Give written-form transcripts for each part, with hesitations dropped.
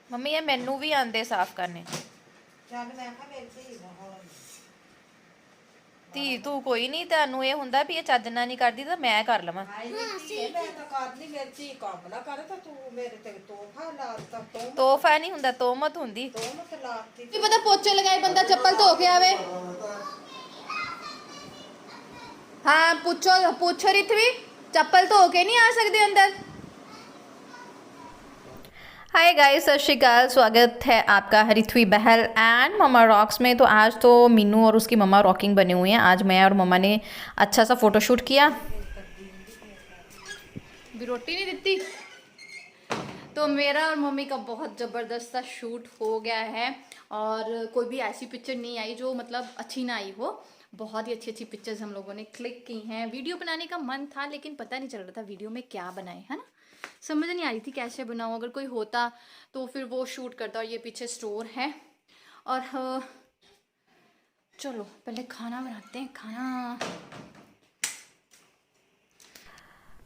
Mummy ਇਹ ਮੈਨੂੰ ਵੀ ਆਂਦੇ ਸਾਫ਼ ਕਰਨੇ। ਚੱਲ ਮੈਂ ਕਿਹਾ ਮੇਰੀ ਧੀ ਦਾ ਹੁਣ ਧੀ ਤੂੰ ਕੋਈ ਨਹੀਂ, ਤੁਹਾਨੂੰ ਇਹ ਹੁੰਦਾ ਵੀ ਇਹ ਚੱਜ ਨਾਲ ਨਹੀਂ ਕਰਦੀ ਤਾਂ ਮੈਂ ਕਰ ਲਵਾਂ। ਆਈ ਨਹੀਂ ਮੈਂ ਤਾਂ ਕਰਨੀ, ਮੇਰੀ ਧੀ ਕੰਮ ਨਾ ਕਰੇ ਤਾਂ ਤੂੰ ਮੇਰੇ ਤੇ ਤੋਹਫਾ ਲਾਤਾ, ਤੋਹਫਾ ਨਹੀਂ ਹੁੰਦਾ, ਤੋਹਮਤ ਹੁੰਦੀ। ਤੋਹਮਤ ਲਾਤੀ। ਕੀ ਪਤਾ ਪੋਚੇ ਲਗਾਏ ਬੰਦਾ ਚੱਪਲ ਧੋ ਕੇ ਆਵੇ। हाँ पूछो पूछो रिथवी, चप्पल धो के नहीं आ सकते अंदर। हाय गाइस, सत श्री अकाल, स्वागत है आपका हरिथवी बहल एंड मम्मा रॉक्स में। तो आज तो मीनू और उसकी मम्मा रॉकिंग बने हुए हैं। आज मैं और मम्मा ने अच्छा सा फोटोशूट किया। भी रोटी नहीं देती। तो मेरा और मम्मी का बहुत ज़बरदस्त सा शूट हो गया है और कोई भी ऐसी पिक्चर नहीं आई जो मतलब अच्छी ना आई हो। बहुत ही अच्छी अच्छी पिक्चर्स हम लोगों ने क्लिक की हैं। वीडियो बनाने का मन था लेकिन पता नहीं चल रहा था वीडियो में क्या बनाए, है ना, समझ नहीं आ रही थी कैसे बनाऊँ। अगर कोई होता तो फिर वो शूट करता। और ये पीछे स्टोर है और चलो पहले खाना बनाते हैं। खाना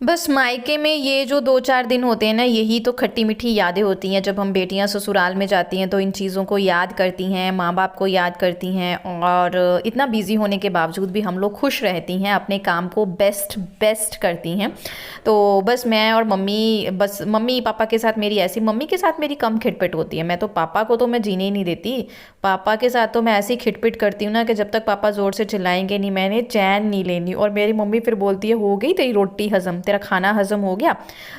बस मायके में ये जो 2-4 दिन होते हैं ना, यही तो खट्टी मीठी यादें होती हैं। जब हम बेटियां ससुराल में जाती हैं तो इन चीज़ों को याद करती हैं, माँ बाप को याद करती हैं। और इतना बिज़ी होने के बावजूद भी हम लोग खुश रहती हैं, अपने काम को बेस्ट करती हैं। तो बस मैं और मम्मी, बस मम्मी पापा के साथ मेरी ऐसी, मम्मी के साथ मेरी कम खिटपिट होती है। मैं तो पापा को तो मैं जीने ही नहीं देती। पापा के साथ तो मैं ऐसी खिटपिट करती हूँ ना कि जब तक पापा ज़ोर से चिल्लाएंगे नहीं, मैंने चैन नहीं लेनी। और मेरी मम्मी फिर बोलती है, हो गई तेरी रोटी हज़म, तेरा खाना हजम हो गया।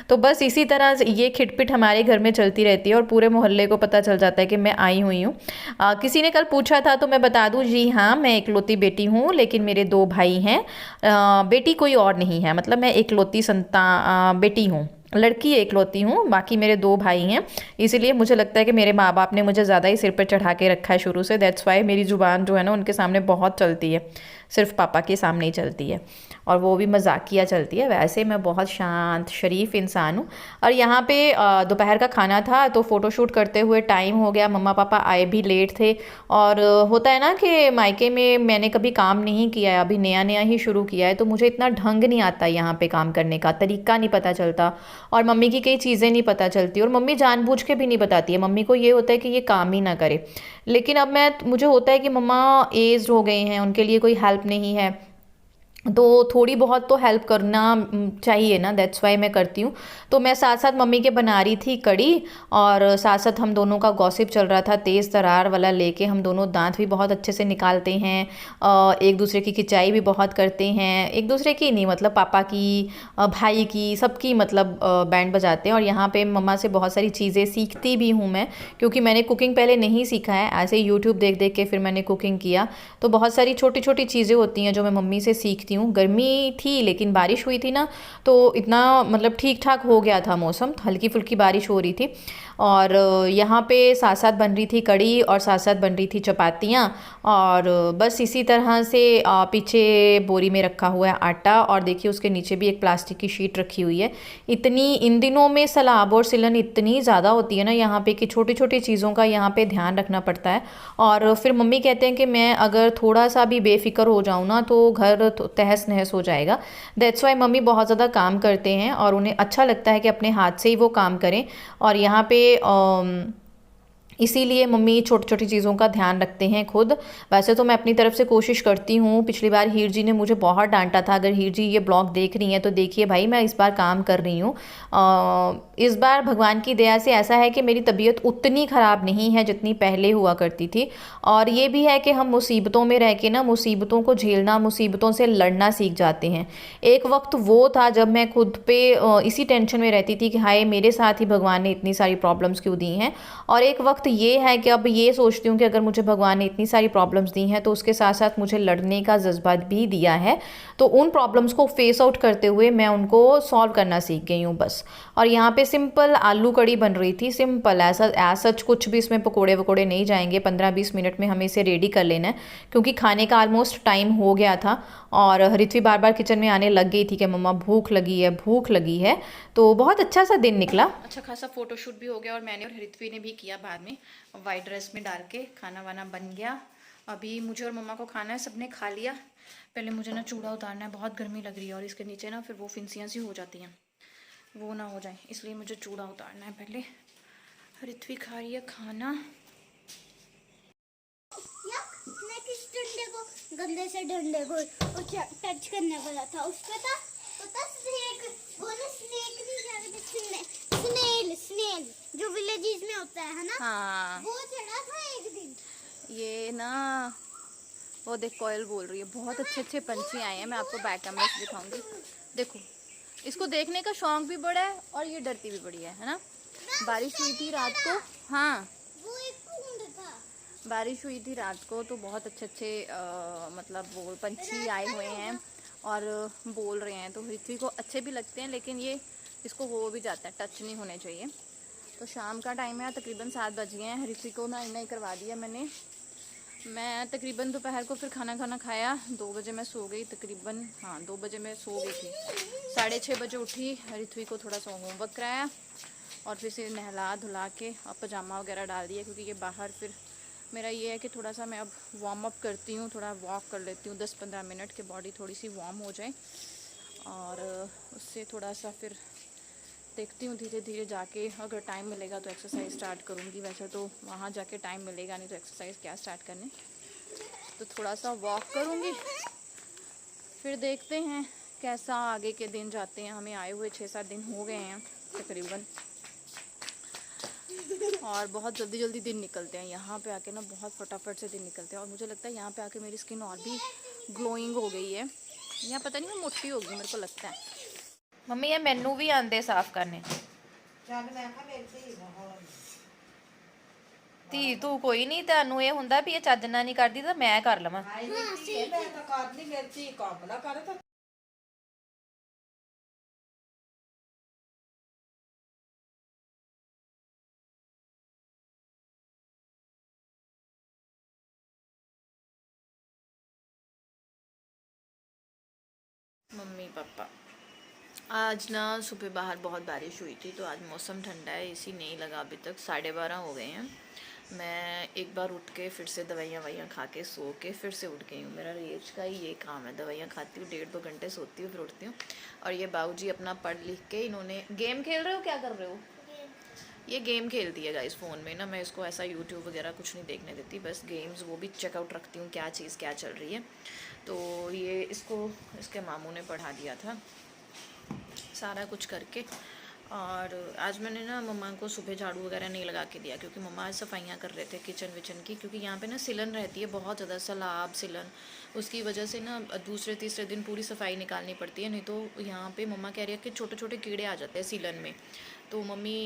तो बस इसी तरह ये खिटपिट हमारे घर में चलती रहती है और पूरे मोहल्ले को पता चल जाता है कि मैं आई हुई हूँ। किसी ने कल पूछा था तो मैं बता दूँ, जी हाँ, मैं इकलौती बेटी हूँ, लेकिन मेरे 2 भाई हैं। बेटी कोई और नहीं है, मतलब मैं इकलौती बेटी हूँ, लड़की इकलौती हूँ। बाकी मेरे 2 भाई हैं। इसीलिए मुझे लगता है कि मेरे माँ बाप ने मुझे ज़्यादा ही सिर पर चढ़ा के रखा है शुरू से। दैट्स वाई मेरी ज़ुबान जो है ना उनके सामने बहुत चलती है, सिर्फ पापा के सामने ही चलती है और वो भी मजाकिया चलती है। वैसे मैं बहुत शांत शरीफ इंसान हूँ। और यहाँ पे दोपहर का खाना था तो फ़ोटोशूट करते हुए टाइम हो गया। मम्मा पापा आए भी लेट थे। और होता है ना कि मायके में मैंने कभी काम नहीं किया है, अभी नया नया ही शुरू किया है, तो मुझे इतना ढंग नहीं आता यहाँ पे काम करने का, तरीका नहीं पता चलता और मम्मी की कई चीज़ें नहीं पता चलती। और मम्मी जानबूझ के भी नहीं बताती है, मम्मी को ये होता है कि ये काम ही ना करे। लेकिन अब मुझे होता है कि मम्मा एज्ड हो गए हैं, उनके लिए कोई हेल्प नहीं है, तो थोड़ी बहुत तो हेल्प करना चाहिए ना। दैट्स वाई मैं करती हूँ। तो मैं साथ साथ मम्मी के बना रही थी कड़ी और साथ साथ हम दोनों का गॉसिप चल रहा था, तेज़ तरार वाला लेके। हम दोनों दांत भी बहुत अच्छे से निकालते हैं, एक दूसरे की खिंचाई भी बहुत करते हैं, एक दूसरे की नहीं, मतलब पापा की, भाई की, सबकी, मतलब बैंड बजाते हैं। और यहाँ पे मम्मा से बहुत सारी चीज़ें सीखती भी हूँ मैं, क्योंकि मैंने कुकिंग पहले नहीं सीखा है, ऐसे यूट्यूब देख देख के फिर मैंने कुकिंग किया। तो बहुत सारी छोटी छोटी चीज़ें होती हैं जो मैं मम्मी से सीखती हूँ। गर्मी थी लेकिन बारिश हुई थी ना, तो इतना मतलब ठीक ठाक हो गया था मौसम, हल्की फुल्की बारिश हो रही थी। और यहाँ पे साथ साथ बन रही थी कड़ी और साथ साथ बन रही थी चपातियाँ। और बस इसी तरह से पीछे बोरी में रखा हुआ है आटा और देखिए उसके नीचे भी एक प्लास्टिक की शीट रखी हुई है। इतनी इन दिनों में सैलाब और सिलन इतनी ज़्यादा होती है ना यहाँ पे कि छोटी छोटी चीज़ों का यहाँ पे ध्यान रखना पड़ता है। और फिर मम्मी कहते हैं कि मैं अगर थोड़ा सा भी बेफिक्र हो जाऊँ ना तो घर तहस नहस हो जाएगा। दैट्स वाई मम्मी बहुत ज़्यादा काम करते हैं और उन्हें अच्छा लगता है कि अपने हाथ से ही वो काम करें। और यहाँ पे इसीलिए मम्मी छोटी छोटी चीज़ों का ध्यान रखते हैं खुद। वैसे तो मैं अपनी तरफ से कोशिश करती हूँ। पिछली बार हीर जी ने मुझे बहुत डांटा था। अगर हीर जी ये ब्लॉग देख रही हैं तो देखिए भाई, मैं इस बार काम कर रही हूँ। इस बार भगवान की दया से ऐसा है कि मेरी तबीयत उतनी ख़राब नहीं है जितनी पहले हुआ करती थी। और ये भी है कि हम मुसीबतों में रह के ना मुसीबतों को झेलना, मुसीबतों से लड़ना सीख जाते हैं। एक वक्त वो था जब मैं खुद पे इसी टेंशन में रहती थी कि हाय मेरे साथ ही भगवान ने इतनी सारी प्रॉब्लम्स क्यों दी हैं। और एक वक्त ये है कि अब ये सोचती हूँ कि अगर मुझे भगवान ने इतनी सारी प्रॉब्लम्स दी हैं तो उसके साथ साथ मुझे लड़ने का जज्बा भी दिया है। तो उन प्रॉब्लम्स को फेस आउट करते हुए मैं उनको सॉल्व करना सीख गई हूँ बस। और यहाँ पे सिंपल आलू कड़ी बन रही थी, सिंपल, ऐसा सच कुछ भी इसमें पकोड़े वकोड़े नहीं जाएंगे। 15-20 मिनट में हमें इसे रेडी कर लेना है क्योंकि खाने का ऑलमोस्ट टाइम हो गया था। और हरिथवी बार बार किचन में आने लग गई थी कि मम्मा भूख लगी है, भूख लगी है। तो बहुत अच्छा सा दिन निकला। अच्छा खासा फोटोशूट भी हो गया और मैंने और हरिथवी ने भी किया बाद में, वाइट ड्रेस में डाल के। खाना वाना बन गया। अभी मुझे और मम्मा को खाना है, सबने खा लिया। पहले मुझे ना चूड़ा उतारना है, बहुत गर्मी लग रही है और इसके नीचे ना फिर वो फिंसियाँ सी हो जाती हैं, वो ना हो जाए, इसलिए मुझे चूड़ा उतारना है पहले। ऋत्वी खा रही है खाना। किस डंडे को, गंदे से डंडे को टच करने वाला था, उसका था पता स्नेक, वो ना स्नेक नहीं, क्या कहते हैं, स्नेल, स्नेल जो विलेजेस में होता है ना। हाँ वो चढ़ा था एक दिन। ये ना वो देख कोयल बोल रही है। बहुत अच्छे अच्छे पंछी आए हैं, मैं आपको बैक कैमरा से दिखाऊंगी। देखो, इसको देखने का शौक भी बड़ा है और ये डरती भी बड़ी है ना। बारिश हुई थी रात को। हाँ, वो एक कुंड था। बारिश हुई थी रात को तो बहुत अच्छे अच्छे मतलब वो पंछी आए हुए हैं और बोल रहे हैं। तो ऋत्वी को अच्छे भी लगते हैं, लेकिन ये इसको हो भी जाता है, टच नहीं होने चाहिए। तो शाम का टाइम है, तकरीबन 7 बज गए हैं। ऋत्वी को ना नहीं करवा दिया मैंने। मैं तकरीबन दोपहर को फिर खाना खाया, 2 बजे मैं सो गई तकरीबन। हाँ, 2 बजे मैं सो गई थी। 6:30 बजे उठी, ऋत्वी को थोड़ा सा होमवर्क कराया और फिर से नहला धुला के अब पजामा वगैरह डाल दिया, क्योंकि ये बाहर फिर मेरा ये है कि थोड़ा सा मैं अब वार्म अप करती हूँ, थोड़ा वॉक कर लेती हूँ 10-15 मिनट के, बॉडी थोड़ी सी वार्म हो जाए। और उससे थोड़ा सा फिर देखती हूँ धीरे धीरे जाके, अगर टाइम मिलेगा तो एक्सरसाइज स्टार्ट करूँगी। वैसे तो वहाँ जाके टाइम मिलेगा नहीं तो एक्सरसाइज क्या स्टार्ट करने, तो थोड़ा सा वॉक करूँगी। फिर देखते हैं कैसा आगे के दिन जाते हैं। हमें आए हुए 6-7 दिन हो गए हैं तकरीबन, और बहुत जल्दी जल्दी दिन निकलते हैं। यहाँ पे आके ना बहुत फटाफट से दिन निकलते हैं, और मुझे लगता है यहाँ पे आके मेरी स्किन और भी ग्लोइंग हो गई है। यहाँ पता नहीं मैं मोटी हो गई, मेरे को लगता है। ਮੰਮੀ ਇਹ ਮੈਨੂੰ ਵੀ ਆਂਦੇ ਸਾਫ਼ ਕਰਨੇ। ਚੱਲ ਮੈਂ ਕਿਹਾ ਮੇਰੀ ਧੀ ਦਾ ਹੋਰ ਧੀ ਤੂੰ ਕੋਈ ਨਹੀਂ, ਤੁਹਾਨੂੰ ਇਹ ਹੁੰਦਾ ਵੀ ਇਹ ਚੱਜ ਨਾਲ ਨਹੀਂ ਕਰਦੀ ਤਾਂ ਮੈਂ ਕਰ ਲਵਾਂ। ਹਾਏ ਨੀ ਧੀਏ, ਮੈਂ ਤਾਂ ਕਰਨੀ, ਮੇਰੀ ਧੀ ਕੰਮ ਨਾ ਕਰੇ ਤਾਂ मम्मी पापा, आज ना सुबह बाहर बहुत बारिश हुई थी, तो आज मौसम ठंडा है, एसी नहीं लगा अभी तक। 12:30 हो गए हैं। मैं एक बार उठ के फिर से दवाइयाँ ववाइयाँ खा के सो के फिर से उठ गई हूँ। मेरा रोज का ही ये काम है, दवाइयाँ खाती हूँ, 1.5-2 घंटे सोती हूँ, फिर उठती हूँ। और ये बाबूजी अपना पढ़ लिख के, इन्होंने गेम खेल रहे हो, क्या कर रहे हो? ये गेम खेलती है गाइस फ़ोन में ना। मैं इसको ऐसा यूट्यूब वगैरह कुछ नहीं देखने देती, बस गेम्स वो भी चेकआउट रखती हूँ क्या चीज़ क्या चल रही है। तो ये इसको इसके मामू ने पढ़ा दिया था सारा कुछ करके। और आज मैंने ना मम्मा को सुबह झाड़ू वगैरह नहीं लगा के दिया, क्योंकि मम्मा आज सफाइयाँ कर रहे थे किचन विचन की, क्योंकि यहाँ पे ना सिलन रहती है बहुत ज़्यादा, सैलाब सिलन। उसकी वजह से ना दूसरे तीसरे दिन पूरी सफाई निकालनी पड़ती है, नहीं तो यहाँ पे मम्मा कह रही है कि छोटे छोटे कीड़े आ जाते हैं सीलन में। तो मम्मी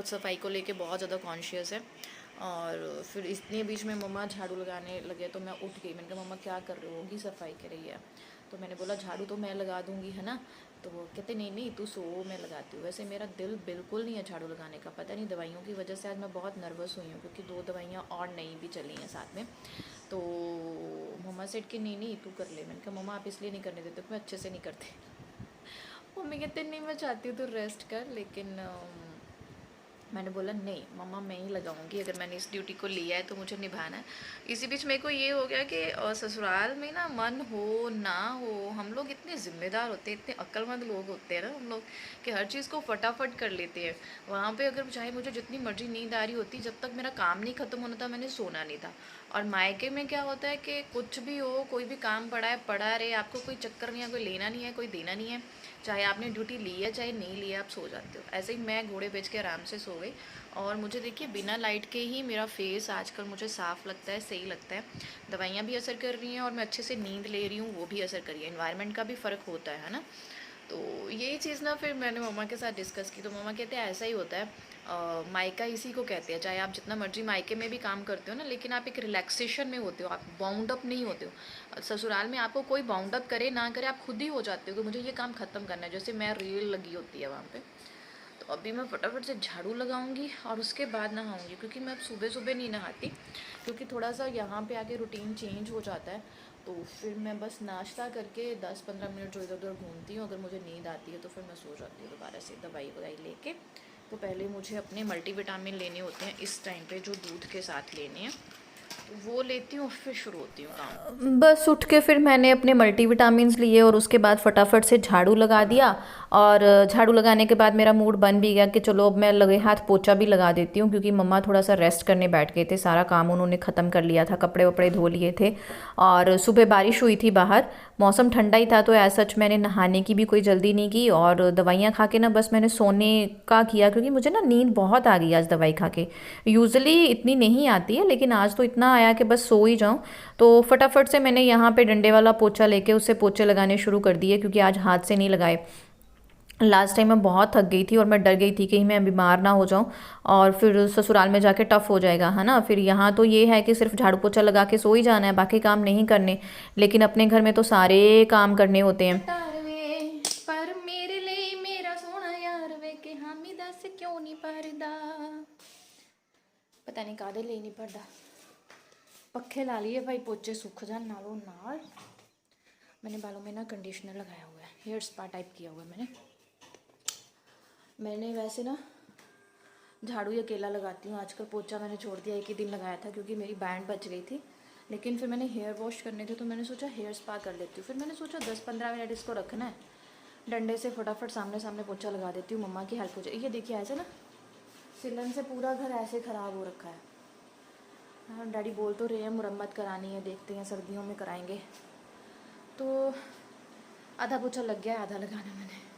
सफाई को लेके बहुत ज़्यादा कॉन्शियस है। और फिर इतने बीच में मम्मा झाड़ू लगाने लगे तो मैं उठ गई। मैंने कहा मम्मा क्या कर रही होगी, सफाई कर रही है। तो मैंने बोला झाड़ू तो मैं लगा दूँगी है ना। तो वो कहते नहीं नहीं तू सो, मैं लगाती हूँ। वैसे मेरा दिल बिल्कुल नहीं है झाड़ू लगाने का, पता नहीं दवाइयों की वजह से आज मैं बहुत नर्वस हुई हूँ, क्योंकि 2 दवाइयाँ और नहीं भी चली हैं साथ में। तो मम्मा सेठ कि नहीं नहीं तू कर ले। मैंने कहा मम्मा आप इसलिए नहीं करने देते, मैं अच्छे से नहीं करती। मम्मी कहते नहीं मैं चाहती हूँ तो रेस्ट कर, लेकिन मैंने बोला नहीं मम्मा मैं ही लगाऊंगी, अगर मैंने इस ड्यूटी को लिया है तो मुझे निभाना है। इसी बीच मेरे को ये हो गया कि ससुराल में ना मन हो ना हो, हम लोग इतने ज़िम्मेदार होते हैं, इतने अक्लमंद लोग होते हैं ना हम लोग, कि हर चीज़ को फटाफट कर लेते हैं। वहाँ पे अगर चाहे मुझे जितनी मर्जी नींद आ रही होती, जब तक मेरा काम नहीं ख़त्म होना था मैंने सोना नहीं था। और मायके में क्या होता है कि कुछ भी हो, कोई भी काम पड़ा है पड़ा रहे, आपको कोई चक्कर नहीं है, कोई लेना नहीं है, कोई देना नहीं है, चाहे आपने ड्यूटी ली है चाहे नहीं ली है, आप सो जाते हो। ऐसे ही मैं घोड़े बेच के आराम से सो गई। और मुझे देखिए बिना लाइट के ही मेरा फेस आजकल मुझे साफ़ लगता है, सही लगता है। दवाइयाँ भी असर कर रही हैं और मैं अच्छे से नींद ले रही हूँ, वो भी असर कर रही है। एनवायरनमेंट का भी फ़र्क होता है ना। तो यही चीज़ ना फिर मैंने मम्मा के साथ डिस्कस की, तो मम्मा कहते हैं ऐसा ही होता है, मायका इसी को कहते हैं। चाहे आप जितना मर्जी मायके में भी काम करते हो ना, लेकिन आप एक रिलैक्सेशन में होते हो, आप बाउंड अप नहीं होते हो। ससुराल में आपको कोई बाउंड अप करे ना करे, आप खुद ही हो जाते हो कि मुझे ये काम ख़त्म करना है, जैसे मैं रेल लगी होती है वहाँ पे। तो अभी मैं फटाफट से झाड़ू लगाऊंगी और उसके बाद नहाऊंगी, क्योंकि मैं अब सुबह सुबह नहीं नहाती, क्योंकि थोड़ा सा यहाँ पे आके रूटीन चेंज हो जाता है। तो फिर मैं बस नाश्ता करके 10-15 मिनट जो इधर उधर घूमती हूँ, अगर मुझे नींद आती है तो फिर मैं सो जाती हूँ दोबारा से दवाई ववाई लेके। तो पहले मुझे अपने मल्टीविटामिन लेने होते हैं इस टाइम पे, जो दूध के साथ लेने हैं। वो लेती हूँ फिर शुरू होती हूँ काम। बस उठ के फिर मैंने अपने मल्टीविटामिन्स लिए और उसके बाद फटाफट से झाड़ू लगा दिया। और झाड़ू लगाने के बाद मेरा मूड बन भी गया कि चलो अब मैं लगे हाथ पोछा भी लगा देती हूँ, क्योंकि मम्मा थोड़ा सा रेस्ट करने बैठ गए थे। सारा काम उन्होंने ख़त्म कर लिया था, कपड़े वपड़े धो लिए थे। और सुबह बारिश हुई थी बाहर, मौसम ठंडा ही था, तो एज सच मैंने नहाने की भी कोई जल्दी नहीं की। और दवाइयाँ खा के ना बस मैंने सोने का किया, क्योंकि मुझे ना नींद बहुत आ गई आज दवाई खा के। यूजुअली इतनी नहीं आती है, लेकिन आज तो इतना आया कि बस सो ही जाऊं। तो फटाफट से मैंने यहाँ पे डंडे वाला पोछा लेके उससे पोछे लगाने शुरू कर दिए, क्योंकि आज हाथ से नहीं लगाए। लास्ट टाइम मैं बहुत थक गई थी और मैं डर गई थी कहीं मैं बीमार ना हो जाऊं और फिर ससुराल में जाके टफ हो जाएगा, है ना। फिर यहाँ तो ये है कि सिर्फ झाड़ू पोछा लगा के सो ही जाना है, बाकी काम नहीं करने। लेकिन अपने घर में तो सारे काम करने होते हैं। पर मेरे लिए मेरा सोना यार वे के हामिदा से क्यों नहीं पर्दा, पता नहीं कादे ले नहीं पर्दा। पक्खे ला लिए भाई, पोचे सूख जान नालों नाल। मैंने बालों में ना कंडीशनर लगाया हुआ है, हेयर स्पा टाइप किया हुआ है मैंने वैसे ना झाड़ू ही अकेला लगाती हूँ। आजकल पोछा मैंने छोड़ दिया, एक ही दिन लगाया था क्योंकि मेरी बैंड बच गई थी। लेकिन फिर मैंने हेयर वॉश करने थे तो मैंने सोचा हेयर स्पा कर लेती हूँ। फिर मैंने सोचा 10-15 मिनट इसको रखना है, डंडे से फटाफट सामने सामने पोछा लगा देती हूँ, मम्मा की हेल्प हो जाए। ये देखिए ऐसे ना सिलन से पूरा घर ऐसे ख़राब हो रखा है। हाँ, डैडी बोल तो रहे हैं मुरम्मत करानी है, देखते हैं सर्दियों में कराएंगे। तो आधा पोछा लग गया है, आधा लगाना मैंने।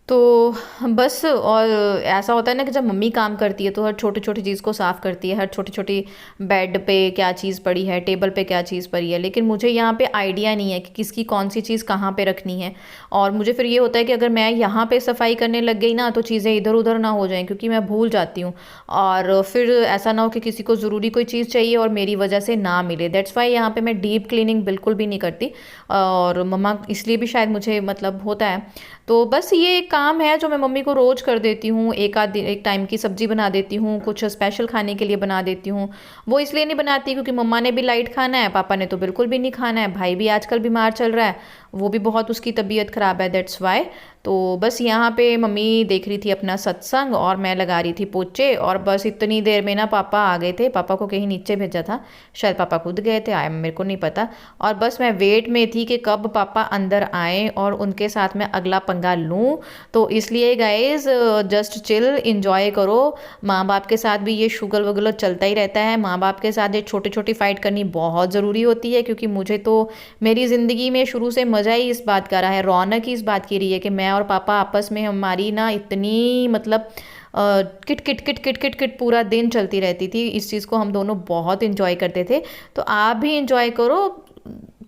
तो बस, और ऐसा होता है ना कि जब मम्मी काम करती है तो हर छोटी छोटी चीज़ को साफ़ करती है, हर छोटी छोटी बेड पे क्या चीज़ पड़ी है, टेबल पे क्या चीज़ पड़ी है। लेकिन मुझे यहाँ पे आइडिया नहीं है कि किसकी कौन सी चीज़ कहाँ पे रखनी है। और मुझे फिर ये होता है कि अगर मैं यहाँ पे सफाई करने लग गई ना तो चीज़ें इधर उधर ना हो जाएं, क्योंकि मैं भूल जाती हूँ। और फिर ऐसा ना हो कि किसी को ज़रूरी कोई चीज़ चाहिए और मेरी वजह से ना मिले। दैट्स वाई यहाँ पे मैं डीप क्लीनिंग बिल्कुल भी नहीं करती। और मम्मा इसलिए भी शायद मुझे मतलब होता है। तो बस ये एक काम है जो मैं मम्मी को रोज़ कर देती हूँ। एक टाइम की सब्जी बना देती हूँ, कुछ स्पेशल खाने के लिए बना देती हूँ। वो इसलिए नहीं बनाती क्योंकि मम्मा ने भी लाइट खाना है, पापा ने तो बिल्कुल भी नहीं खाना है, भाई भी आजकल बीमार चल रहा है, वो भी बहुत उसकी तबीयत ख़राब है, दैट्स वाई। तो बस यहाँ पे मम्मी देख रही थी अपना सत्संग और मैं लगा रही थी पोचे। और बस इतनी देर में ना पापा आ गए थे, पापा को कहीं नीचे भेजा था, शायद पापा खुद गए थे, आए मेरे को नहीं पता। और बस मैं वेट में थी कि कब पापा अंदर आए और उनके साथ मैं अगला पंगा लूँ। तो इसलिए गाइज जस्ट चिल, इंजॉय करो। माँ बाप के साथ भी ये शुगल वगल चलता ही रहता है। माँ बाप के साथ ये छोटी छोटी फाइट करनी बहुत ज़रूरी होती है, क्योंकि मुझे तो मेरी ज़िंदगी में शुरू से मज़ा ही इस बात का रहा है, रौनक ही इस बात की रही है कि मैं और पापा आपस में हमारी ना इतनी मतलब kit kit kit kit kit kit पूरा दिन चलती रहती थी। इस चीज़ को हम दोनों बहुत इंजॉय करते थे। तो आप भी इंजॉय करो,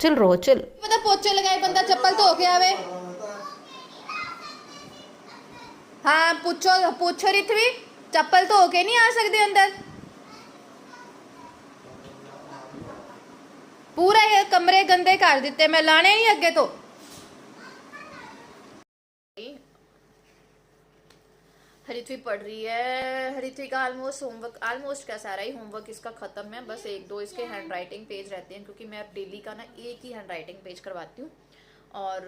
चिल रहो, चिल। मतलब पोछे लगाए बंदा चप्पल तो हो के आवे। हाँ पूछो रिथवी, चप्पल तो होके नहीं आ सकते अंदर। पूरा ये कमरे गंदे कर दिते, मैं लाने नहीं अगे तो। हरिथवी पढ़ रही है। हरिथवी का ऑलमोस्ट क्या सारा ही होमवर्क इसका खत्म है, बस 1-2 इसके हैंड राइटिंग पेज रहते हैं, क्योंकि मैं अब डेली का ना एक ही हैंड राइटिंग पेज करवाती हूँ। और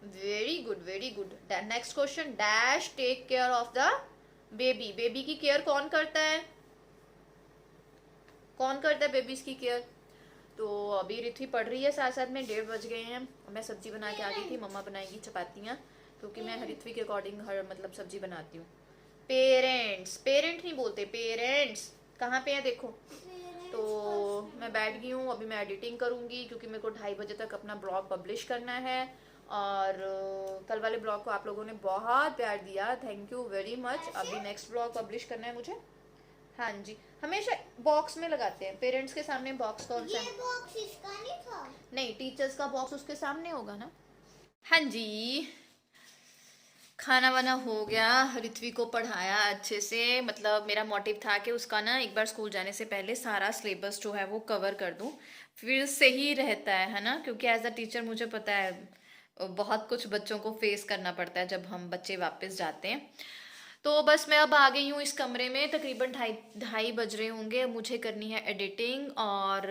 very good very good. Next question, dash take care of the baby. Baby की केयर कौन करता है, कौन करता है बेबीज की केयर? तो अभी रिथवी पढ़ रही है, साथ साथ में 1:30 बज गए हैं। मैं सब्जी बना के आ गई थी, मम्मा बनाएगी चपातियाँ, क्योंकि मैं हरिथवी के अकॉर्डिंग हर मतलब सब्जी बनाती हूँ। पेरेंट्स, पेरेंट नहीं बोलते, पेरेंट्स कहाँ पे है देखो। तो मैं बैठ गई हूँ, अभी मैं एडिटिंग करूँगी क्योंकि मेरे को 2:30 बजे तक अपना ब्लॉग पब्लिश करना है। और कल वाले ब्लॉग को आप लोगों ने बहुत प्यार दिया, थैंक यू वेरी मच। अभी नेक्स्ट ब्लॉग पब्लिश करना है मुझे। हाँ जी, हमेशा बॉक्स में लगाते हैं पेरेंट्स के सामने। बॉक्स कौन सा है? ये बॉक्स इसका नहीं था? नहीं, टीचर्स का बॉक्स उसके सामने होगा ना। हाँ जी, खाना वाना हो गया, रिथवी को पढ़ाया अच्छे से। मतलब मेरा मोटिव था कि उसका ना एक बार स्कूल जाने से पहले सारा सिलेबस जो है वो कवर कर दूं, फिर सही रहता है ना। क्योंकि एज अ टीचर मुझे पता है बहुत कुछ बच्चों को फेस करना पड़ता है जब हम बच्चे वापस जाते हैं। तो बस मैं अब आ गई हूँ इस कमरे में, तकरीबन 2:30 बज रहे होंगे। मुझे करनी है एडिटिंग और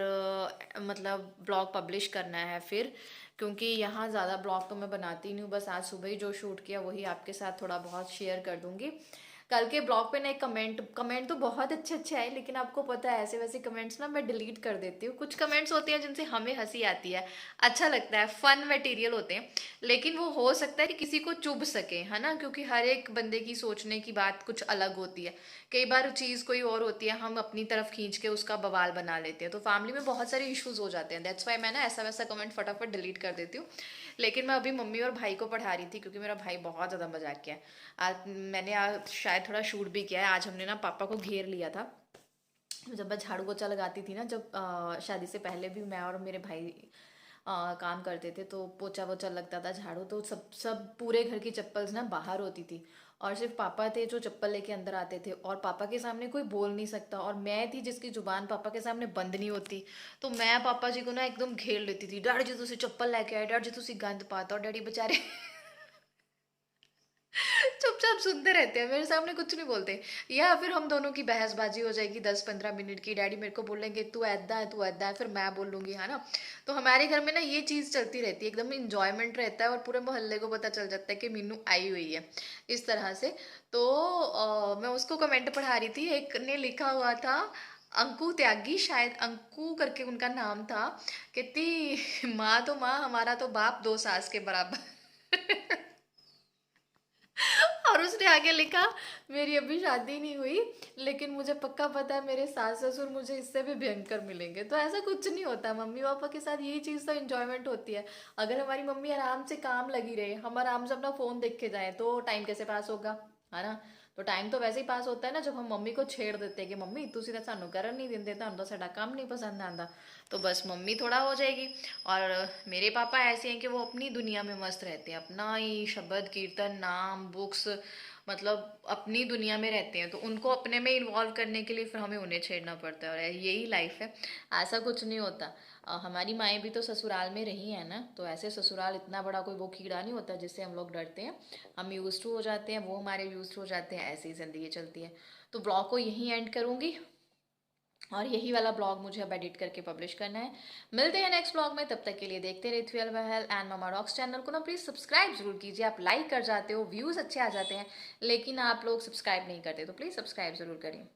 मतलब ब्लॉग पब्लिश करना है फिर, क्योंकि यहाँ ज़्यादा ब्लॉग तो मैं बनाती नहीं हूँ, बस आज सुबह ही जो शूट किया वही आपके साथ थोड़ा बहुत शेयर कर दूँगी। कल के ब्लॉग पे ना एक कमेंट तो बहुत अच्छे अच्छे आए, लेकिन आपको पता है ऐसे वैसे कमेंट्स ना मैं डिलीट कर देती हूँ। कुछ कमेंट्स होते हैं जिनसे हमें हंसी आती है, अच्छा लगता है, फन मटेरियल होते हैं, लेकिन वो हो सकता है कि किसी को चुभ सके, है ना, क्योंकि हर एक बंदे की सोचने की बात कुछ अलग होती है। कई बार चीज़ कोई और होती है, हम अपनी तरफ खींच के उसका बवाल बना लेते हैं, तो फैमिली में बहुत सारे इश्यूज हो जाते हैं। दैट्स वाई मैं ना ऐसा वैसा कमेंट फटाफट डिलीट कर देती हूँ। लेकिन मैं अभी मम्मी और भाई को पढ़ा रही थी, क्योंकि मेरा भाई बहुत ज़्यादा मजाक किया है। आज शायद थोड़ा शूट भी किया है। आज हमने ना पापा को घेर लिया था। जब मैं झाड़ू पोछा लगाती थी ना, जब शादी से पहले भी मैं और मेरे भाई काम करते थे, तो पोछा वोछा लगता था, झाड़ू, तो सब सब पूरे घर की चप्पल्स ना बाहर होती थी, और सिर्फ पापा थे जो चप्पल लेके अंदर आते थे, और पापा के सामने कोई बोल नहीं सकता, और मैं थी जिसकी जुबान पापा के सामने बंद नहीं होती। तो मैं पापा जी को ना एकदम घेर लेती थी, डैडी जी तुसी चप्पल लेके आए, डैडी जी तुसी गंद पाता, और डैडी बेचारे चुपचाप सुनते रहते हैं, मेरे सामने कुछ नहीं बोलते। या फिर हम दोनों की बहसबाजी हो जाएगी 10-15 मिनट की, डैडी मेरे को बोलेंगे तू ऐदा है तू ऐदा है, फिर मैं बोलूंगी, है ना। तो हमारे घर में ना ये चीज़ चलती रहती है, एकदम इंजॉयमेंट रहता है, और पूरे मोहल्ले को पता चल जाता है कि मीनू आई हुई है, इस तरह से। तो मैं उसको कमेंट पढ़ा रही थी, एक ने लिखा हुआ था, अंकु त्यागी, शायद अंकु करके उनका नाम था, कहती माँ तो माँ, हमारा तो बाप 2 सास के बराबर। और उसने आगे लिखा, मेरी अभी शादी नहीं हुई, लेकिन मुझे पक्का पता है मेरे सास ससुर मुझे इससे भी भयंकर मिलेंगे। तो ऐसा कुछ नहीं होता, मम्मी पापा के साथ यही चीज़ तो इंजॉयमेंट होती है। अगर हमारी मम्मी आराम से काम लगी रहे, हम आराम से अपना फ़ोन देख के जाएं, तो टाइम कैसे पास होगा, है ना। तो टाइम तो वैसे ही पास होता है ना, जब हम मम्मी को छेड़ देते हैं कि मम्मी तुसी तो सानू करन नहीं देंदे, तुहानू तो साडा काम नहीं पसंद आंदा, तो बस मम्मी थोड़ा हो जाएगी। और मेरे पापा ऐसे हैं कि वो अपनी दुनिया में मस्त रहते हैं, अपना ही शब्द कीर्तन नाम बुक्स, मतलब अपनी दुनिया में रहते हैं, तो उनको अपने में इन्वॉल्व करने के लिए फिर हमें उन्हें छेड़ना पड़ता है, और यही लाइफ है, ऐसा कुछ नहीं होता। हमारी माएँ भी तो ससुराल में रही हैं ना, तो ऐसे ससुराल इतना बड़ा कोई वो कीड़ा नहीं होता जिससे हम लोग डरते हैं। हम यूज टू हो जाते हैं, वो हमारे यूज टू हो जाते हैं, ऐसी ही ज़िंदगी चलती है। तो ब्लॉग को यहीं एंड करूँगी, और यही वाला ब्लॉग मुझे अब एडिट करके पब्लिश करना है। मिलते हैं नेक्स्ट ब्लॉग में, तब तक के लिए देखते रहिए twelve Bahl and mama rocks channel को ना प्लीज़ सब्सक्राइब जरूर कीजिए। आप लाइक कर जाते हो, व्यूज़ अच्छे आ जाते हैं, लेकिन आप लोग सब्सक्राइब नहीं करते, तो प्लीज़ सब्सक्राइब जरूर करिए।